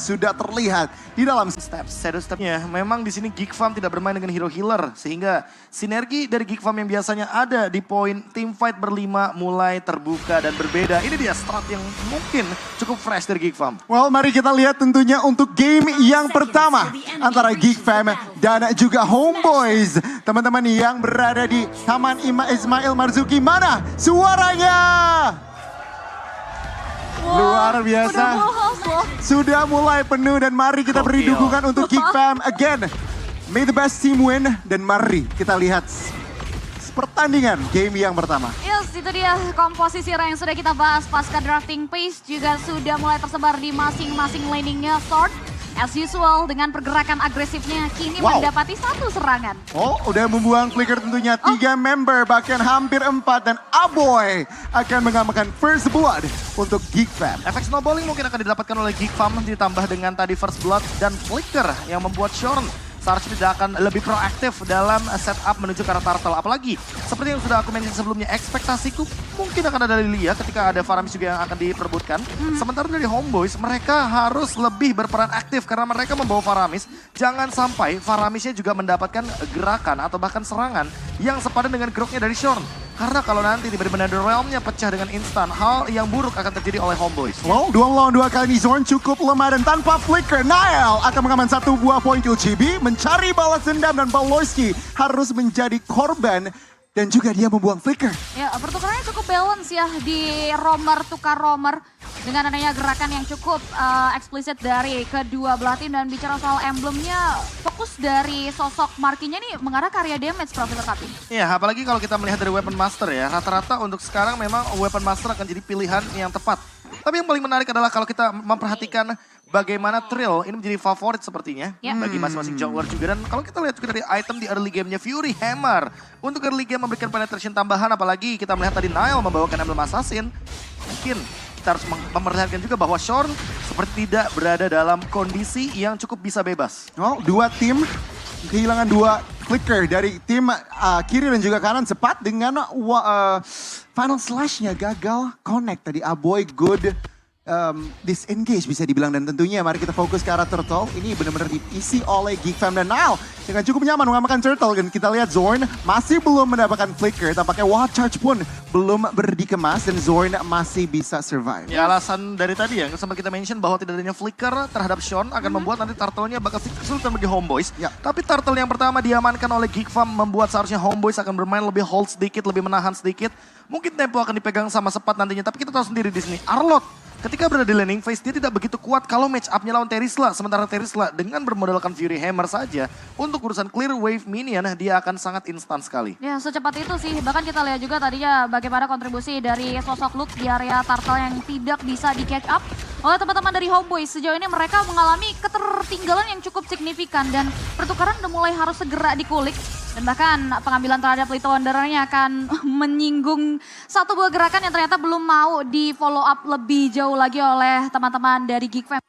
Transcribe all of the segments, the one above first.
sudah terlihat di dalam shadow stepnya. Memang di sini Geek Farm tidak bermain dengan hero healer sehingga sinergi dari Geek Farm yang biasanya ada di poin team fight berlima mulai terbuka dan berbeda. Ini dia strat yang mungkin cukup fresh dari Geek Farm. Well, mari kita lihat tentunya untuk game yang pertama antara Geek Fam dan juga Homeboyz. Teman-teman yang berada di Taman Ismail Marzuki, mana suaranya? Luar biasa. Sudah mulai penuh dan mari kita beri dukungan untuk Geek Fam again. May the best team win dan mari kita lihat pertandingan game yang pertama. Yes, itu dia komposisi yang sudah kita bahas pasca drafting pace juga sudah mulai tersebar di masing-masing laningnya Sword. As usual dengan pergerakan agresifnya kini mendapati satu serangan. Oh, udah membuang flicker tentunya 3 member bahkan hampir 4 dan Aboy akan mengamankan first blood untuk Geek Fam. Efek snowballing mungkin akan didapatkan oleh Geek Farm ditambah dengan tadi first blood dan flicker yang membuat Shorn seharusnya tidak akan lebih proaktif dalam setup menuju ke arah turtle. Apalagi seperti yang sudah aku mention sebelumnya, ekspektasiku mungkin akan ada Lilia ketika ada Faramis juga yang akan diperbutkan. Sementara dari Homeboyz mereka harus lebih berperan aktif karena mereka membawa Faramis. Jangan sampai Faramisnya juga mendapatkan gerakan atau bahkan serangan yang sepadan dengan groknya dari Shorn. Karena kalau nanti tiba-tiba Nether Realm-nya pecah dengan instan, hal yang buruk akan terjadi oleh Homeboyz. Wow, 2 lawan 2 kali ini Zorn cukup lemah dan tanpa flicker, Nile akan mengaman 1 buah poin kill. Chibi mencari balas dendam dan Balorski harus menjadi korban dan juga dia membuang flicker. Ya, pertukarannya cukup balance ya di romer tukar romer dengan adanya gerakan yang cukup eksplisit dari kedua belah tim. Dan bicara soal emblemnya, fokus dari sosok Markinya nih mengarah ke area damage, Profesor Kapi. Iya, apalagi kalau kita melihat dari Weapon Master ya, rata-rata untuk sekarang memang Weapon Master akan jadi pilihan yang tepat. Tapi yang paling menarik adalah kalau kita memperhatikan bagaimana Trill ini menjadi favorit sepertinya bagi masing-masing Joker juga. Dan kalau kita lihat juga dari item di early game-nya Fury Hammer. Untuk early game memberikan penetration tambahan, apalagi kita melihat tadi Nile membawakan Emblem Assassin. Mungkin kita harus memperlihatkan juga bahwa Shorn seperti tidak berada dalam kondisi yang cukup bisa bebas. Oh, 2 tim kehilangan 2 flicker dari tim kiri dan juga kanan cepat dengan final slash-nya gagal connect tadi. Aboy good disengage bisa dibilang, dan tentunya mari kita fokus ke arah turtle. Ini benar-benar diisi oleh Geek Fam dan Nile dengan cukup nyaman mengamankan turtle. Dan kita lihat Zorn masih belum mendapatkan flicker, tampaknya wild charge pun belum berdikemas dan Zorn masih bisa survive. Ya, alasan dari tadi ya, sempat kita mention bahwa tidak adanya flicker terhadap Shorn akan membuat nanti turtle-nya bakal kesulitan bagi Homeboyz. Tapi turtle yang pertama diamankan oleh Geek Farm membuat seharusnya Homeboyz akan bermain lebih hold sedikit, lebih menahan sedikit. Mungkin tempo akan dipegang sama Sepat nantinya, tapi kita tahu sendiri di sini Arlott ketika berada di landing phase, dia tidak begitu kuat kalau match up-nya lawan Terizla. Sementara Terizla dengan bermodalkan Fury Hammer saja, untuk urusan clear wave minion, dia akan sangat instan sekali. Ya, secepat itu sih. Bahkan kita lihat juga tadinya bagaimana kontribusi dari sosok Luke di area turtle yang tidak bisa di-catch up oleh teman-teman dari Homeboyz. Sejauh ini mereka mengalami ketertinggalan yang cukup signifikan dan pertukaran udah mulai harus segera dikulik. Dan bahkan pengambilan terhadap Little Wanderer-nya akan menyinggung satu buah gerakan yang ternyata belum mau di follow up lebih jauh lagi oleh teman-teman dari Geek Fam.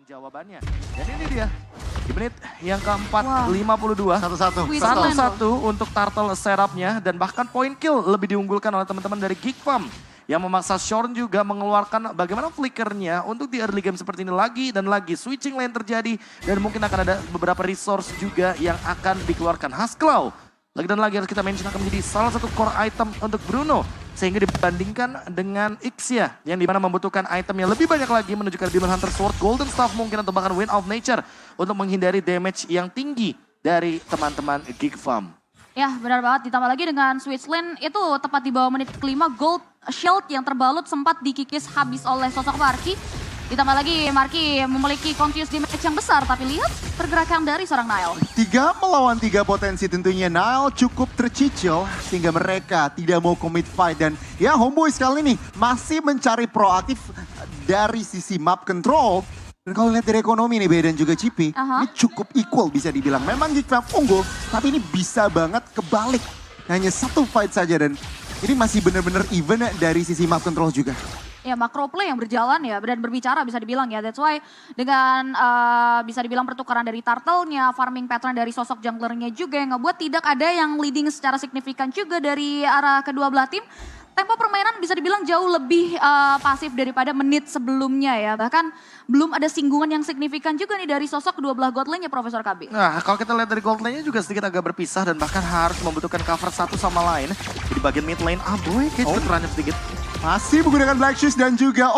jawabannya. Dan ini dia, di menit yang keempat, Wow. 52. Satu-satu. Wih, Satu-satu untuk Turtle setupnya dan bahkan point kill lebih diunggulkan oleh teman-teman dari Geek Farm. Yang memaksa Shorn juga mengeluarkan bagaimana flickernya untuk di early game seperti ini lagi dan lagi. Switching lane terjadi dan mungkin akan ada beberapa resource juga yang akan dikeluarkan. Haskell lagi dan lagi harus kita mention akan menjadi salah satu core item untuk Bruno. Sehingga dibandingkan dengan Ixia yang dimana membutuhkan item yang lebih banyak lagi menunjukkan Demon Hunter Sword, Golden Staff mungkin atau bahkan Wind of Nature untuk menghindari damage yang tinggi dari teman-teman Geek Farm. Ya benar banget, ditambah lagi dengan switch lane itu tepat di bawah menit kelima gold shield yang terbalut sempat dikikis habis oleh sosok Marky. Ditambah lagi Marky memiliki confused damage yang besar tapi lihat pergerakan dari seorang Nile. 3 melawan 3 potensi tentunya Nile cukup tercicil sehingga mereka tidak mau commit fight dan ya Homeboys kali ini masih mencari proaktif dari sisi map control. Dan kalau lihat dari ekonomi nih Bea dan juga Cipi, ini cukup equal bisa dibilang. Memang Geek Farm unggul, tapi ini bisa banget kebalik. Hanya satu fight saja dan ini masih benar-benar even dari sisi map control juga. Ya macro play yang berjalan ya dan berbicara bisa dibilang ya. That's why dengan bisa dibilang pertukaran dari turtle-nya, farming pattern dari sosok junglernya juga yang ngebuat tidak ada yang leading secara signifikan juga dari arah kedua belah tim. Tempo permainan bisa dibilang jauh lebih pasif daripada menit sebelumnya ya. Bahkan belum ada singgungan yang signifikan juga nih dari sosok kedua belah god lane-nya Profesor KB. Nah, kalau kita lihat dari gold lane-nya juga sedikit agak berpisah dan bahkan harus membutuhkan cover satu sama lain. Di bagian mid lane, Aboy kayak juga teranyap sedikit. Masih menggunakan Black Shoes dan juga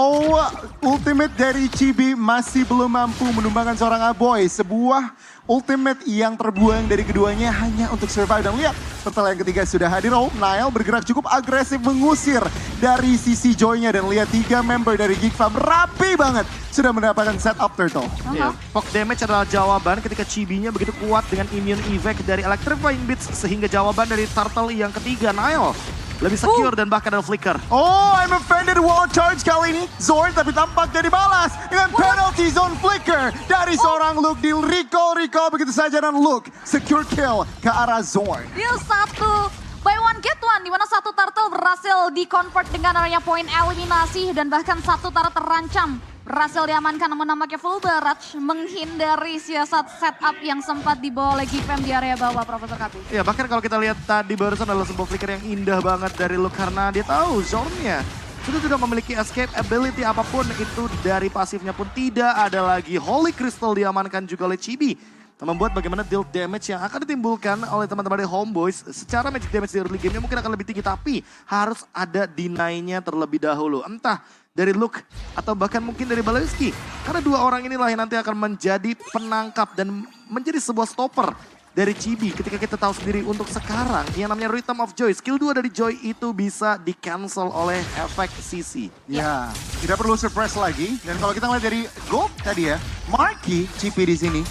ultimate dari Chibi masih belum mampu menumbangkan seorang Aboy. Sebuah ultimate yang terbuang dari keduanya hanya untuk survive. Dan lihat setelah yang ketiga sudah hadir, Nile bergerak cukup agresif mengusir dari sisi Joy-nya. Dan lihat 3 member dari Geek Farm rapi banget sudah mendapatkan setup turtle. Ya, poke damage adalah jawaban ketika Chibi-nya begitu kuat dengan immune effect dari Electrifying Beats sehingga jawaban dari Turtle yang ketiga Nile lebih secure dan bahkan ada flicker. Oh, I'm offended wall charge kali ini. Zorn tapi tampaknya dibalas dengan penalty zone flicker dari seorang Luke di recall begitu saja dan Luke secure kill ke arah Zorn. Deal satu buy one get one di mana satu turtle berhasil di-convert dengan adanya poin eliminasi dan bahkan satu turtle terancam. Berhasil diamankan namun nampaknya full barrage menghindari siasat setup yang sempat dibawa oleh Geek Farm di area bawah Profesor Kapi. Ya bahkan kalau kita lihat tadi barusan adalah sebuah flicker yang indah banget dari Luke karena dia tahu Zorn-nya sudah tidak memiliki escape ability apapun itu dari pasifnya pun tidak ada lagi. Holy Crystal diamankan juga oleh Chibi. Membuat bagaimana deal damage yang akan ditimbulkan oleh teman-teman dari Homeboys secara magic damage di early game-nya mungkin akan lebih tinggi tapi harus ada deny-nya terlebih dahulu. Entah dari Luke atau bahkan mungkin dari Balewski. Karena dua orang inilah yang nanti akan menjadi penangkap dan menjadi sebuah stopper dari Chibi. Ketika kita tahu sendiri untuk sekarang yang namanya Rhythm of Joy. Skill 2 dari Joy itu bisa di-cancel oleh efek CC. Ya, tidak perlu surprise lagi. Dan kalau kita lihat dari gold tadi ya, Marky Cipi di sini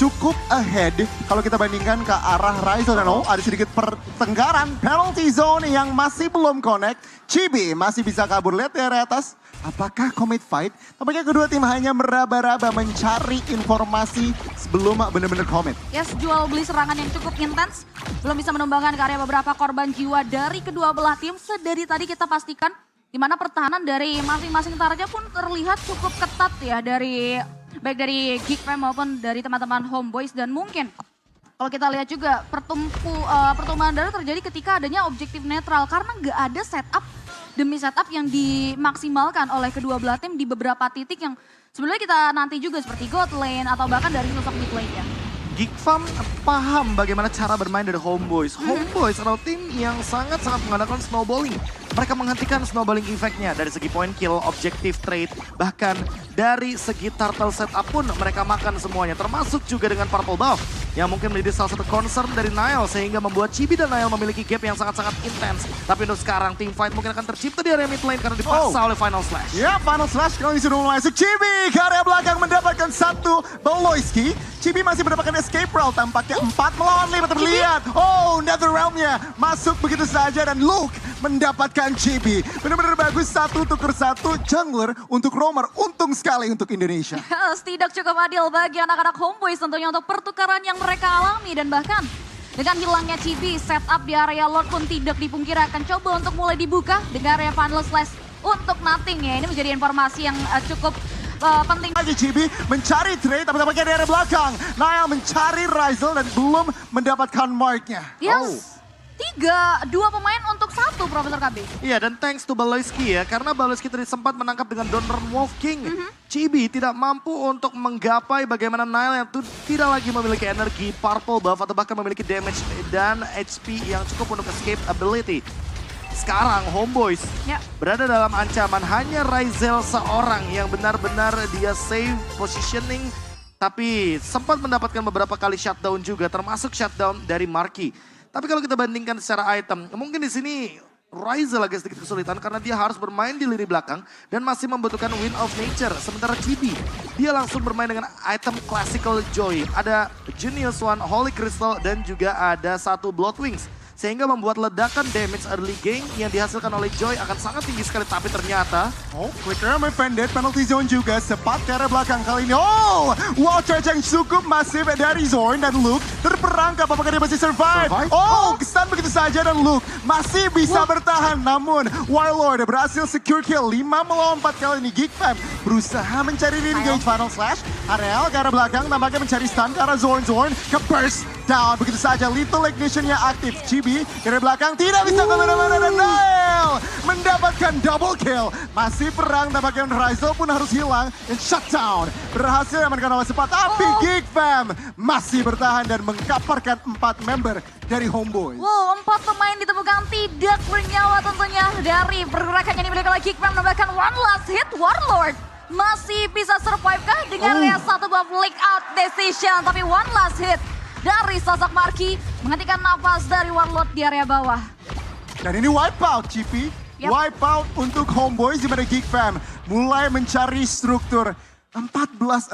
cukup ahead kalau kita bandingkan ke arah Rizal dan ada sedikit pertengkaran penalty zone yang masih belum connect. Chibi masih bisa kabur, lihat di area atas. Apakah commit fight? Tampaknya kedua tim hanya meraba-raba mencari informasi sebelum benar-benar commit. Yes, jual beli serangan yang cukup intens. Belum bisa menumbangkan ke area beberapa korban jiwa dari kedua belah tim. Sedari tadi kita pastikan di mana pertahanan dari masing-masing targetnya pun terlihat cukup ketat ya dari baik dari Geek Farm maupun dari teman-teman Homeboys dan mungkin kalau kita lihat juga pertumbuhan darah terjadi ketika adanya objektif netral karena nggak ada setup demi setup yang dimaksimalkan oleh kedua belah tim di beberapa titik yang sebenarnya kita nanti juga seperti God Lane atau bahkan dari sosok mid lane-nya. Geek Farm paham bagaimana cara bermain dari Homeboys. Homeboys adalah tim yang sangat-sangat mengandalkan snowballing. Mereka menghentikan snowballing effect-nya dari segi point kill, objective trade, bahkan dari segi turtle setup pun mereka makan semuanya. Termasuk juga dengan purple buff yang mungkin menjadi salah satu concern dari Nile sehingga membuat Chibi dan Nile memiliki gap yang sangat-sangat intens. Tapi untuk sekarang team fight mungkin akan tercipta di area mid lane karena dipaksa oleh Final Slash. Ya, Final Slash kali ini sudah mulai masuk. Chibi ke area belakang mendapatkan satu Baloyski. Chibi masih mendapatkan escape route, tampaknya 4 melawan 5 terlihat. Oh, Netherrealm-nya masuk begitu saja dan Luke mendapatkan Chibi. Benar-benar bagus, satu tuker satu jungler untuk roamer. Untung sekali untuk Indonesia. Tidak cukup adil bagi anak-anak Homeboys tentunya untuk pertukaran yang mereka alami dan bahkan dengan hilangnya Chibi, setup di area Lord pun tidak dipungkiri akan coba untuk mulai dibuka dengan area Final Slash untuk nothing ya. Ini menjadi informasi yang cukup penting. Lagi Chibi mencari trade, tapi tampaknya dari belakang. Niall mencari Ryzel dan belum mendapatkan marknya. Yes. 2 pemain untuk 1 Profesor KB. Iya, dan thanks to Baloyski ya, karena Baloyski tadi sempat menangkap dengan Donner Wolf King. Chibi tidak mampu untuk menggapai bagaimana Niall yang tidak lagi memiliki energi, purple buff, atau bahkan memiliki damage dan HP yang cukup untuk escape ability. Sekarang Homeboys berada dalam ancaman, hanya Ryzel seorang yang benar-benar dia save positioning, tapi sempat mendapatkan beberapa kali shutdown juga, termasuk shutdown dari Marky. Tapi kalau kita bandingkan secara item, mungkin di sini Ryzel agak sedikit kesulitan karena dia harus bermain di lini belakang dan masih membutuhkan Wind of Nature. Sementara Chibi, dia langsung bermain dengan item Classical Joy. Ada Genius One, Holy Crystal, dan juga ada 1 Blood Wings. Sehingga membuat ledakan damage early game yang dihasilkan oleh Joy akan sangat tinggi sekali. Tapi ternyata... Flicker defended, penalty zone juga. Sepat ke arah belakang kali ini. Wall charge yang cukup masif dari Zorn dan Luke. Terperangkap, apakah dia masih survive? Stun begitu saja dan Luke masih bisa bertahan. Namun Warlord berhasil secure kill. 5 melawan 4 kali ini. Geekfam berusaha mencari engage final slash. Areal ke arah belakang, nampaknya mencari stun ke arah Zorn. Ke burst down. Begitu saja, Lethal Ignition-nya aktif. Chibi dari belakang tidak bisa kemana-mana dan Niall mendapatkan double kill. Masih perang, tampaknya Ryzel pun harus hilang dan shutdown. Berhasil amankan oleh Sepat, tapi Geekfam masih bertahan dan mengkaparkan 4 member dari Homeboys. Wow, 4 pemain ditemukan tidak bernyawa tentunya dari pergerakan yang dimiliki oleh Geekfam, menambahkan one last hit. Warlord masih bisa survive kah dengan lihat 1 buah flick out decision, tapi one last hit dari sosok Marky menghentikan nafas dari Warlord di area bawah. Dan ini wipeout, Chippy. Wipeout untuk Homeboys di mana Geekfam mulai mencari struktur. 14-6,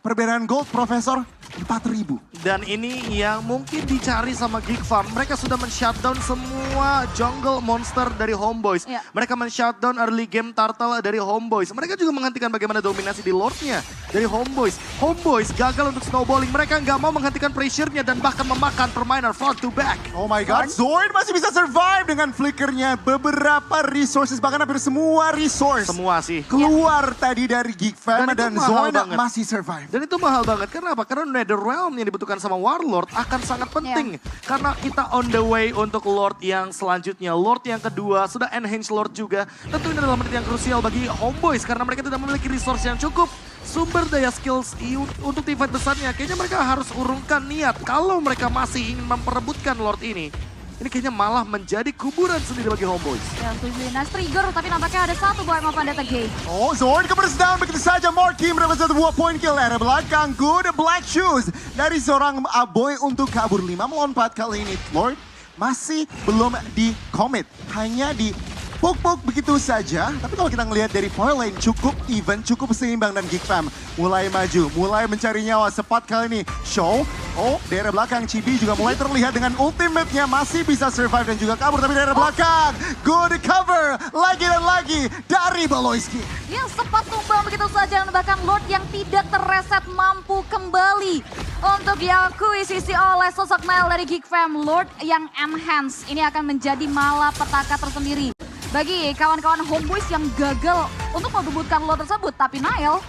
perbedaan gold, Profesor, 4.000. Dan ini yang mungkin dicari sama Geekfam. Mereka sudah men-shutdown semua jungle monster dari Homeboys. Mereka men-shutdown early game turtle dari Homeboys. Mereka juga menghentikan bagaimana dominasi di Lordnya dari Homeboys. Homeboys gagal untuk snowballing. Mereka nggak mau menghentikan pressure-nya dan bahkan memakan permainan front to back. Oh my god, Zorn masih bisa survive dengan flickernya. Beberapa resources, bahkan hampir semua resource. Semua sih. Keluar tadi dari Geekfam dan Zorn masih survive. Dan itu mahal banget. Karena apa? Karena Netherrealm yang dibutuhkan sama Warlord akan sangat penting. Karena kita on the way untuk Lord yang selanjutnya. Lord yang kedua, sudah enhance Lord juga. Tentu ini adalah menit yang krusial bagi Homeboys karena mereka tidak memiliki resource yang cukup. Sumber daya skills untuk teamfight besarnya. Kayaknya mereka harus urungkan niat. Kalau mereka masih ingin memperebutkan Lord ini kayaknya malah menjadi kuburan sendiri bagi Homeboys. Ya, nice trigger, tapi nampaknya ada 1 buah Emma Pandata Gate. Zorn ke burst down, begitu saja Marky mendapatkan 2 point kill. Era belakang, good black shoes dari seorang Aboy untuk kabur 5 melawan 4 kali ini. Lord masih belum di-commit, hanya di poke-poke begitu saja. Tapi kalau kita ngelihat dari point lane cukup even, cukup seimbang dan Geekfam mulai maju, mulai mencari nyawa. Sepat kali ini show. Daerah belakang Chibi juga mulai terlihat dengan ultimate-nya masih bisa survive dan juga kabur. Tapi daerah belakang, good cover lagi dan lagi dari Baloyski. Yang sempat tumbang begitu saja, bahkan Lord yang tidak terreset mampu kembali untuk diakuisisi oleh sosok Niall dari Geekfam. Lord yang enhance ini akan menjadi malapetaka tersendiri bagi kawan-kawan Homeboys yang gagal untuk merebutkan Lord tersebut. Tapi Niall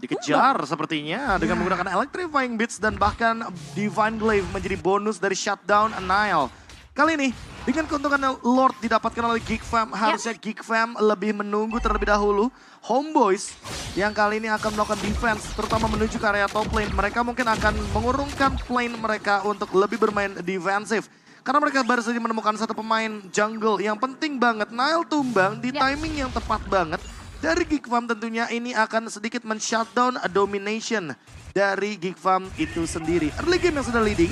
dikejar sepertinya dengan menggunakan Electrifying Beats dan bahkan Divine Glaive menjadi bonus dari shutdown Niall. Kali ini dengan keuntungan Lord didapatkan oleh Geekfam, harusnya Geekfam lebih menunggu terlebih dahulu. Homeboys yang kali ini akan melakukan defense terutama menuju ke area top lane. Mereka mungkin akan mengurungkan lane mereka untuk lebih bermain defensif. Karena mereka baru saja menemukan 1 pemain jungle yang penting banget. Niall tumbang di timing yang tepat banget. Dari Geekfam tentunya ini akan sedikit men-shutdown domination dari Geekfam itu sendiri. Early game yang sudah leading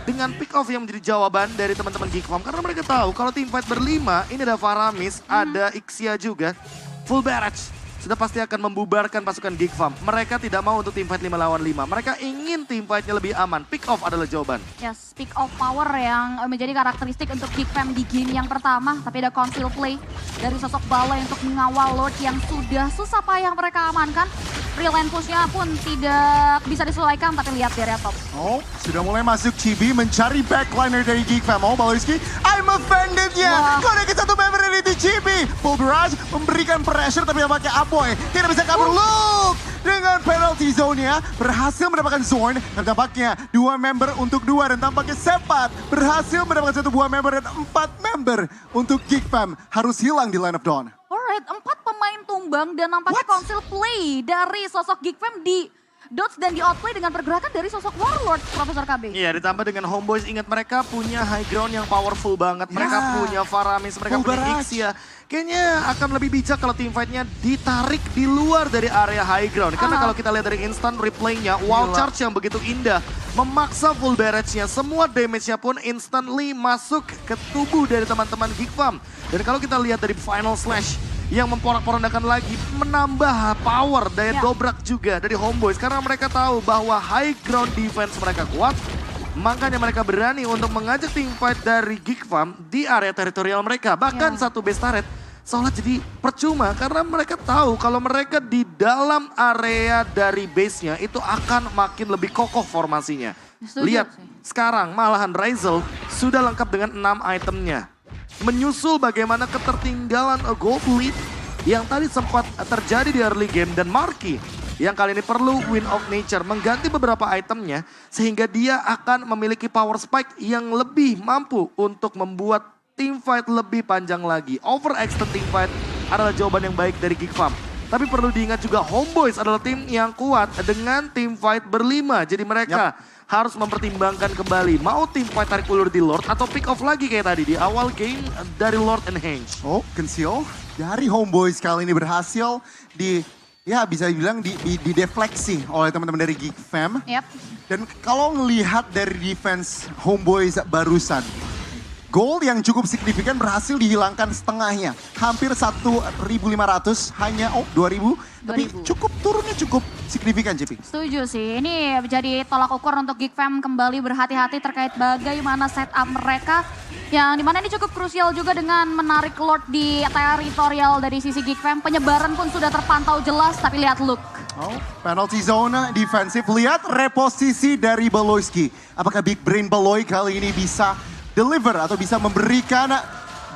dengan pick off yang menjadi jawaban dari teman-teman Geekfam. Karena mereka tahu kalau teamfight berlima, ini ada Faramis, ada Ixia juga. Full barrage sudah pasti akan membubarkan pasukan Geekfam. Mereka tidak mau untuk teamfight 5 lawan 5. Mereka ingin teamfightnya lebih aman. Pick off adalah jawaban. Yes, pick off power yang menjadi karakteristik untuk Geekfam di game yang pertama. Tapi ada conceal play dari sosok Bala untuk mengawal Lord yang sudah susah payah mereka amankan. real line push-nya pun tidak bisa disesuaikan, tapi lihat di area top. Oh, sudah mulai masuk Chibi mencari backliner dari Geek Fam. Oh, Balorski, I'm offended ya. Konekin satu member dari Chibi. Full Barrage memberikan pressure tapi yang pakai Aboy. Tidak bisa kabur. Look! Dengan penalty zone-nya berhasil mendapatkan Zorn. Dan tampaknya 2 member untuk 2. Dan tampaknya Sepat berhasil mendapatkan 1 buah member dan 4 member untuk Geek Fam. Harus hilang di line of Dawn. Alright, 4 pemain tumbang dan nampaknya konsil play dari sosok Geek Fam di dodge dan di outplay dengan pergerakan dari sosok Warlord, Profesor KB. Iya, ditambah dengan Homeboys, ingat mereka punya high ground yang powerful banget. Mereka punya Faramis, mereka punya Ixia. Kayaknya akan lebih bijak kalau team fight-nya ditarik di luar dari area high ground. Karena kalau kita lihat dari instant replay-nya, wall charge yang begitu indah memaksa full barrage-nya. Semua damage-nya pun instantly masuk ke tubuh dari teman-teman Geek Fam. Dan kalau kita lihat dari final slash yang memporak-porandakan lagi, menambah power daya dobrak juga dari Homeboys. Karena mereka tahu bahwa high ground defense mereka kuat. Makanya mereka berani untuk mengajak team fight dari Geek Fam di area teritorial mereka. Bahkan satu base turret seolah jadi percuma karena mereka tahu kalau mereka di dalam area dari base-nya itu akan makin lebih kokoh formasinya. Lihat sekarang malahan Ryzel sudah lengkap dengan 6 itemnya. Menyusul bagaimana ketertinggalan gold lead yang tadi sempat terjadi di early game dan Marky yang kali ini perlu Wind of Nature mengganti beberapa itemnya sehingga dia akan memiliki power spike yang lebih mampu untuk membuat team fight lebih panjang lagi. Overextend team fight adalah jawaban yang baik dari Geek Fam. Tapi perlu diingat juga Homeboys adalah tim yang kuat dengan team fight berlima. Jadi mereka harus mempertimbangkan kembali mau tim fight tarik ulur di Lord atau pick off lagi kayak tadi di awal game dari Lord and Henge. Oh, Conceal dari Homeboys kali ini berhasil ya bisa dibilang didefleksi oleh teman-teman dari Geek Fam. Dan kalau ngelihat dari defense Homeboys barusan, gold yang cukup signifikan berhasil dihilangkan setengahnya. Hampir 1.500, hanya 2.000. Tapi turunnya cukup signifikan, JP. Setuju sih, ini menjadi tolak ukur untuk Geek Fam kembali berhati-hati terkait bagaimana setup mereka. Yang dimana ini cukup krusial juga dengan menarik Lord di teritorial dari sisi Geek Fam. Penyebaran pun sudah terpantau jelas, tapi lihat look. Oh, penalty zone defensif. Lihat reposisi dari Balorski. Apakah Big Brain Baloy kali ini bisa deliver atau bisa memberikan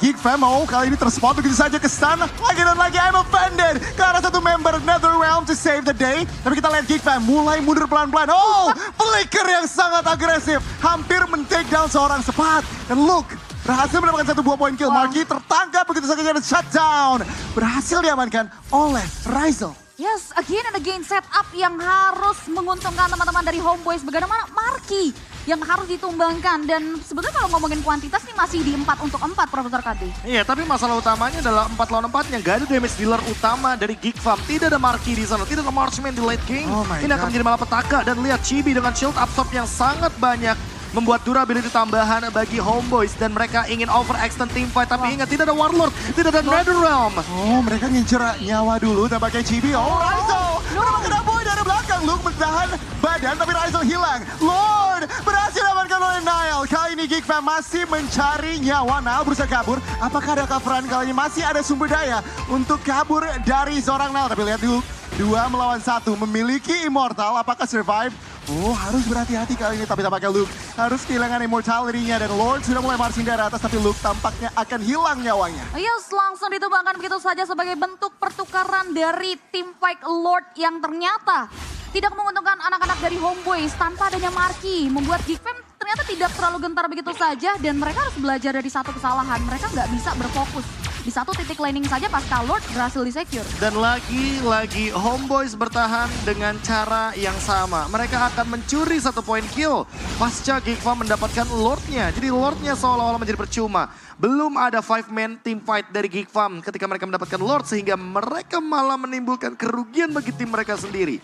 Geek Fam? Oh, kali ini terspot begitu saja ke stun. Lagi dan lagi I'm offended. Ke arah satu member Netherrealm to save the day. Tapi kita lihat Geek Fam mulai mundur pelan-pelan. Oh, flicker yang sangat agresif. Hampir men-take down seorang Sepat. Dan look, berhasil mendapatkan 1 buah point kill. Marky tertangkap begitu saja dan shutdown. Berhasil diamankan oleh Ryzel. Yes, again and again setup yang harus menguntungkan teman-teman dari Homeboys. Bagaimana Marky yang harus ditumbangkan. Dan sebetulnya kalau ngomongin kuantitas nih masih di 4 untuk 4, Profesor KD. Iya, tapi masalah utamanya adalah 4 lawan 4-nya. Gak ada damage dealer utama dari Geek Fam. Tidak ada Marky di sana, tidak ada Marksman di late game. Ini akan menjadi malapetaka. Dan lihat Chibi dengan shield absorb yang sangat banyak. Membuat durability tambahan bagi Homeboys. Dan mereka ingin overextend team fight. Tapi ingat, tidak ada Warlord, tidak ada Netherrealm. Oh, mereka ngincer nyawa dulu. Tampaknya Chibi. Oh, Ryzel. Kena boy dari belakang. Luke bertahan badan, tapi Ryzel hilang. Lord berhasil diamankan oleh Nile. Kali ini Geek Fam masih mencari nyawa. Nile berusaha kabur. Apakah ada coveran kali ini? Masih ada sumber daya untuk kabur dari seorang Nile. Tapi lihat dulu. 2 melawan 1. Memiliki Immortal. Apakah survive? Oh, harus berhati-hati kali ini. Tapi tampaknya Luke harus kehilangan immortality-nya. Dan Lord sudah mulai marching dari atas. Tapi Luke tampaknya akan hilang nyawanya. Yes, langsung ditumbangkan begitu saja sebagai bentuk pertukaran dari tim fight Lord yang ternyata tidak menguntungkan anak-anak dari Homeboys tanpa adanya Marky. Membuat Geek Fam ternyata tidak terlalu gentar begitu saja. Dan mereka harus belajar dari satu kesalahan. Mereka nggak bisa berfokus di satu titik laning saja pasca Lord berhasil di-secure. Dan lagi-lagi Homeboys bertahan dengan cara yang sama. Mereka akan mencuri 1 point kill pasca Geek Fam mendapatkan Lordnya. Jadi Lordnya seolah-olah menjadi percuma. Belum ada 5-man team fight dari Geek Fam ketika mereka mendapatkan Lord. Sehingga mereka malah menimbulkan kerugian bagi tim mereka sendiri.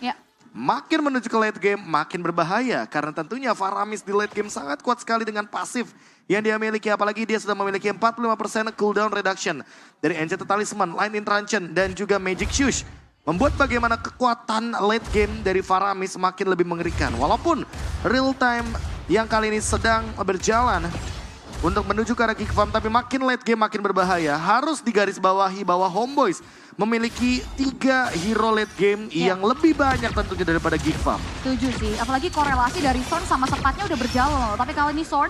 Makin menuju ke late game, makin berbahaya. Karena tentunya Faramis di late game sangat kuat sekali dengan pasif yang dia miliki. Apalagi dia sudah memiliki 45% cooldown reduction dari Enchanted Talisman, Line Intransion, dan juga Magic Shoes. Membuat bagaimana kekuatan late game dari Faramis makin lebih mengerikan. Walaupun real time yang kali ini sedang berjalan untuk menuju ke arah Geek Fam, tapi makin late game makin berbahaya. Harus digarisbawahi bahwa Homeboys memiliki 3 hero late game yang lebih banyak tentunya daripada Geek Farm. Setuju sih, apalagi korelasi dari Sorn sama sepatnya udah berjalan loh. Tapi kali ini Sorn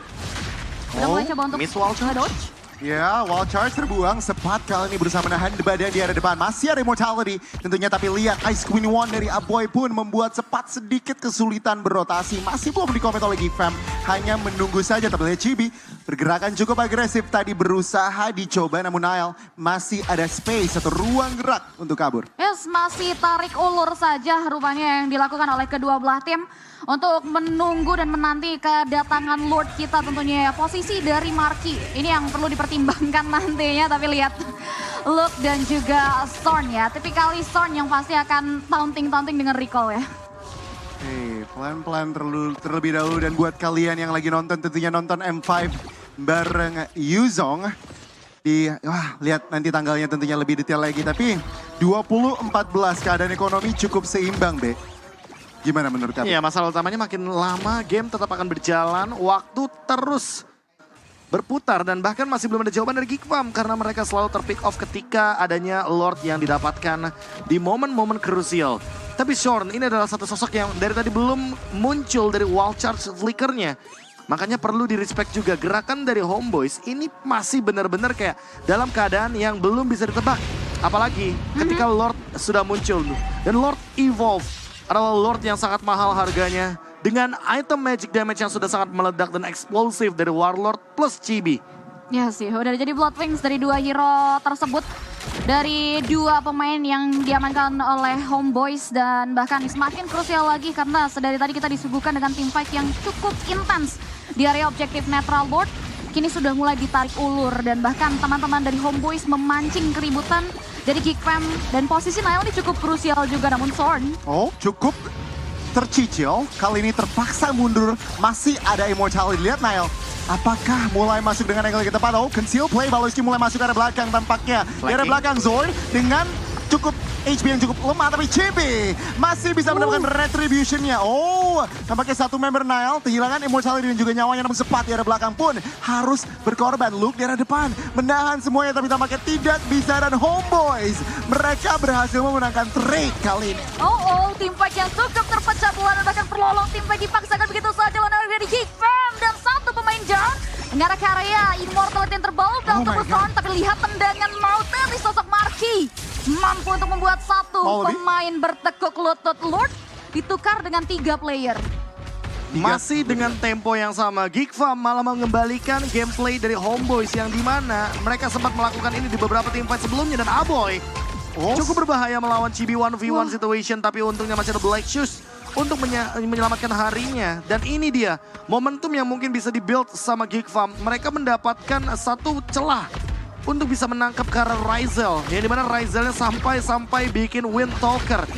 udah mulai coba untuk miss wall charge. nge-dodge. Ya, wall charge terbuang. Sepat kali ini berusaha menahan badan di area depan. Masih ada immortality tentunya, tapi lihat Ice Queen One dari Aboy pun membuat Sepat sedikit kesulitan berotasi. Masih belum dikoment oleh Geekfam. Hanya menunggu saja, tapi lihat Chibi pergerakan cukup agresif tadi, berusaha dicoba, namun Nile masih ada space atau ruang gerak untuk kabur. Yes, masih tarik ulur saja rupanya yang dilakukan oleh kedua belah tim untuk menunggu dan menanti kedatangan Lord kita tentunya ya. Posisi dari Marky ini yang perlu dipertimbangkan nantinya, tapi lihat Luke dan juga Storm ya. Tipikali Storm yang pasti akan taunting-taunting dengan recall ya. Pelan-pelan terlebih dahulu, dan buat kalian yang lagi nonton tentunya nonton M5 bareng Yuzong. Lihat nanti tanggalnya tentunya lebih detail lagi, tapi 20-14 keadaan ekonomi cukup seimbang, Be. Gimana menurut kamu? Iya, masalah utamanya makin lama game tetap akan berjalan, waktu terus berputar dan bahkan masih belum ada jawaban dari Geekfam karena mereka selalu terpick off ketika adanya Lord yang didapatkan di momen-momen krusial. Tapi Shorn ini adalah satu sosok yang dari tadi belum muncul dari wall charge flickernya. Makanya perlu di-respect juga gerakan dari Homeboys ini masih benar-benar kayak dalam keadaan yang belum bisa ditebak. Apalagi ketika Lord sudah muncul. Dan Lord Evolve adalah Lord yang sangat mahal harganya. Dengan item magic damage yang sudah sangat meledak dan eksplosif dari Warlord plus Chibi. Ya sih, udah jadi Blood Wings dari dua hero tersebut. Dari dua pemain yang diamankan oleh Homeboys dan bahkan semakin krusial lagi karena sedari tadi kita disuguhkan dengan team fight yang cukup intens di area objektif netral board. Kini sudah mulai ditarik ulur dan bahkan teman-teman dari Homeboys memancing keributan dari Geekfam dan posisi Nile ini cukup krusial juga, namun Sorn. Oh, cukup tercicil, kali ini terpaksa mundur, masih ada immortality. Lihat Nile, apakah mulai masuk dengan angle yang tepat? Oh, conceal play, Baloski mulai masuk ke arah belakang tampaknya. Di arah belakang Zoid dengan cukup HP yang cukup lemah, tapi Chibi masih bisa mendapatkan retribution-nya. Oh, tampaknya satu member Nile kehilangan immortality dan juga nyawanya, namun Sepat di arah belakang pun harus berkorban. Luke di arah depan menahan semuanya, tapi tampaknya tidak bisa, dan Homeboys mereka berhasil memenangkan trade kali ini. Oh, team fight yang cukup terpecah belah dan bahkan perlolong tim fight dipaksakan begitu saja oleh dari Geekfam dan satu pemain down mengarah ke area immortality yang terbalut dalam tubuh Storm, tapi lihat tendangan maut dari sosok Marky mampu untuk membuat satu pemain bertekuk lutut. Lord ditukar dengan 3 player. Masih dengan tempo yang sama, Geekfam malah mengembalikan gameplay dari Homeboys yang dimana mereka sempat melakukan ini di beberapa team fight sebelumnya, dan Aboy cukup berbahaya melawan Chibi 1v1 situation, tapi untungnya masih ada Black Shoes untuk menyelamatkan harinya. Dan ini dia momentum yang mungkin bisa dibuild sama Geekfam. Mereka mendapatkan satu celah untuk bisa menangkap ke arah Ryzel, yang dimana Ryzelnya sampai bikin Windtalker.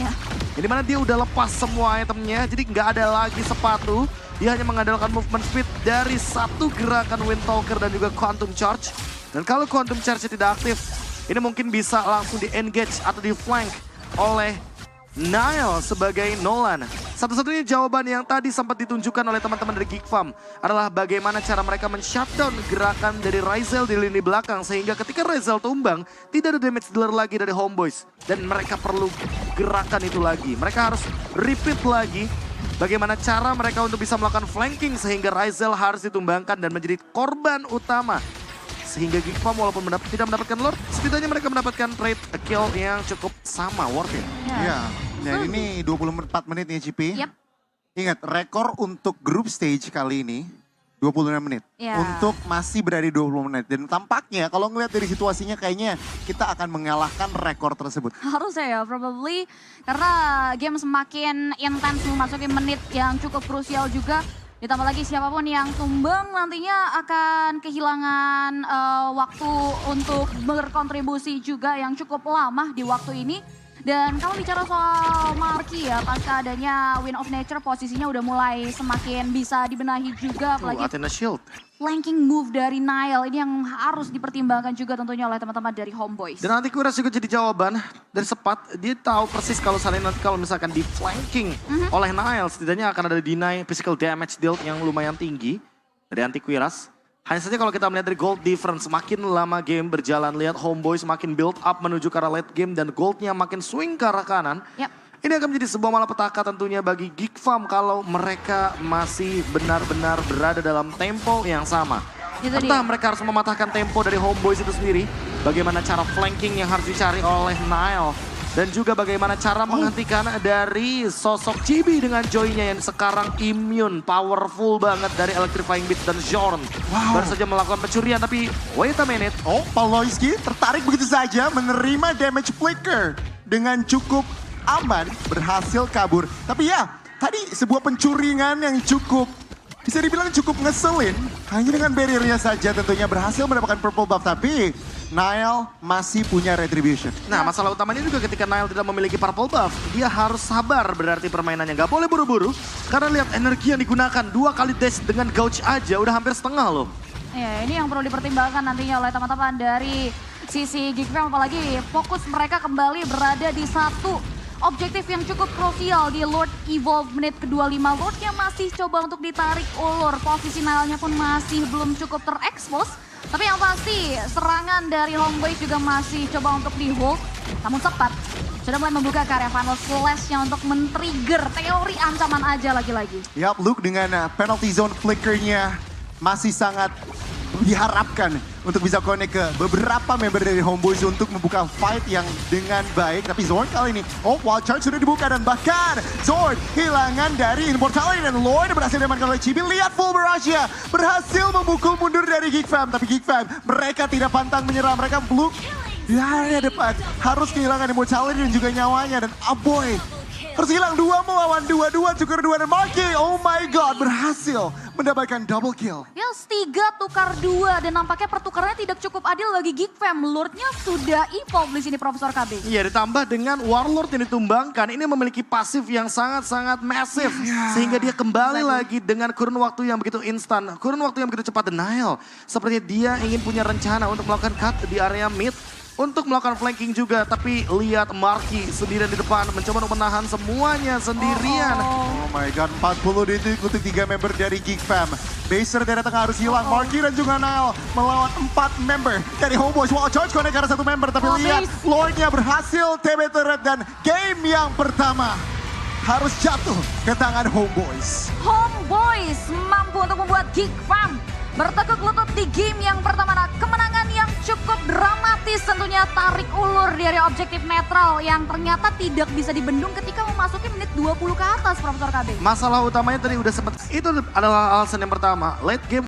Yang dimana dia udah lepas semua itemnya, jadi nggak ada lagi sepatu. Dia hanya mengandalkan movement speed dari satu gerakan Windtalker dan juga Quantum Charge. Dan kalau Quantum Charge tidak aktif, ini mungkin bisa langsung di-engage atau di-flank oleh Nile sebagai Nolan. Satu-satunya jawaban yang tadi sempat ditunjukkan oleh teman-teman dari Geekfam adalah bagaimana cara mereka men-shutdown gerakan dari Ryzel di lini belakang. Sehingga ketika Ryzel tumbang, tidak ada damage dealer lagi dari Homeboys. Dan mereka perlu gerakan itu lagi. Mereka harus repeat lagi bagaimana cara mereka untuk bisa melakukan flanking sehingga Ryzel harus ditumbangkan dan menjadi korban utama. Sehingga Geekfam walaupun tidak mendapatkan Lord, setidaknya mereka mendapatkan trade kill yang cukup sama, worth it. Iya, dan ini 24 menit nih Cipi. Yep. Ingat, rekor untuk group stage kali ini 26 menit. Untuk masih berada di 20 menit. Dan tampaknya kalau ngeliat dari situasinya kayaknya kita akan mengalahkan rekor tersebut. Harusnya ya, probably. Karena game semakin intens memasuki menit yang cukup krusial juga. Ditambah lagi siapapun yang tumbang nantinya akan kehilangan waktu untuk berkontribusi juga yang cukup lama di waktu ini. Dan kalau bicara soal Marky ya, pasca adanya Wind of Nature posisinya udah mulai semakin bisa dibenahi juga. Apalagi Athena Shield. flanking move dari Nile ini yang harus dipertimbangkan juga tentunya oleh teman-teman dari Homeboys. Dan nanti Quiras juga jadi jawaban dari Sepat. Dia tahu persis kalau nanti kalau misalkan di flanking oleh Nile, setidaknya akan ada deny physical damage deal yang lumayan tinggi dari Anti Quiras. Hanya saja kalau kita melihat dari gold difference, makin lama game berjalan, lihat Homeboys makin build up menuju ke arah late game dan goldnya makin swing ke arah kanan. Yap. Ini akan menjadi sebuah malapetaka tentunya bagi Geek Farm kalau mereka masih benar-benar berada dalam tempo yang sama. Itu Entah dia. mereka harus mematahkan tempo dari Homeboys itu sendiri, bagaimana cara flanking yang harus dicari oleh Nile. Dan juga bagaimana cara menghentikan dari sosok Chibi dengan Joy-nya yang sekarang immune, powerful banget dari Electrifying Beat dan Jorn. Wow. Baru saja melakukan pencurian tapi wait a minute. Oh, Paloyski tertarik begitu saja menerima damage flicker dengan cukup aman, berhasil kabur. Tapi ya, tadi sebuah pencurian yang cukup, bisa dibilang cukup ngeselin. Hanya dengan barriernya saja tentunya berhasil mendapatkan purple buff. Tapi Nile masih punya retribution. Nah, masalah utamanya juga ketika Nile tidak memiliki purple buff, dia harus sabar berarti permainannya. Gak boleh buru-buru, karena lihat energi yang digunakan. 2 kali dash dengan gouge aja udah hampir setengah loh. Ya, ini yang perlu dipertimbangkan nantinya oleh teman-teman dari sisi Geek Fam, apalagi fokus mereka kembali berada di satu objektif yang cukup krusial di Lord Evolve menit ke-25. Lordnya masih coba untuk ditarik ulur, posisi Nile-nya pun masih belum cukup terekspos. Tapi yang pasti serangan dari Homeboys juga masih coba untuk di-hold, namun sempat sudah mulai membuka karya Final Slash-nya untuk men-trigger teori ancaman aja lagi-lagi. Yap, Luke dengan penalty zone flickernya masih sangat diharapkan untuk bisa connect ke beberapa member dari Homeboys untuk membuka fight yang dengan baik. Tapi Zorn kali ini, wild charge sudah dibuka dan bahkan Zorn hilangan dari Immortality dan Lloyd berhasil diamankan oleh Chibi. Lihat full barrage-nya, berhasil memukul mundur dari Geek Fam. Tapi Geek Fam, mereka tidak pantang menyerah, mereka belum di area depan. Harus kehilangan Immortality dan juga nyawanya. Dan Aboy harus hilang 2 melawan 2, tuker 2 dan Marky, oh my god, berhasil mendapatkan double kill. Yes, 3 tukar 2 dan nampaknya pertukarannya tidak cukup adil bagi Geek Fam. Lordnya sudah evolve di sini Profesor KB. Iya, ditambah dengan Warlord yang ditumbangkan, ini memiliki pasif yang sangat-sangat massive. Sehingga dia kembali lagi dengan kurun waktu yang begitu instan, kurun waktu yang begitu cepat. Denial, sepertinya dia ingin punya rencana untuk melakukan cut di area mid, untuk melakukan flanking juga. Tapi lihat Marky sendirian di depan, mencoba untuk menahan semuanya sendirian. Oh my god, 40 detik untuk 3 member dari Geek Fam. Baser dari tengah harus hilang, Marky dan juga Nile melawan 4 member dari Homeboys. Wild charge connect karena 1 member, tapi lihat Lordnya berhasil TB turret dan game yang pertama harus jatuh ke tangan Homeboys. Homeboys mampu untuk membuat Geek Fam bertekuk lutut di game yang pertama. Nah, kemenangan yang cukup dramatis tentunya, tarik ulur dari objektif netral yang ternyata tidak bisa dibendung ketika memasuki menit 20 ke atas Profesor KB. Masalah utamanya tadi udah sempat, itu adalah alasan yang pertama. Late game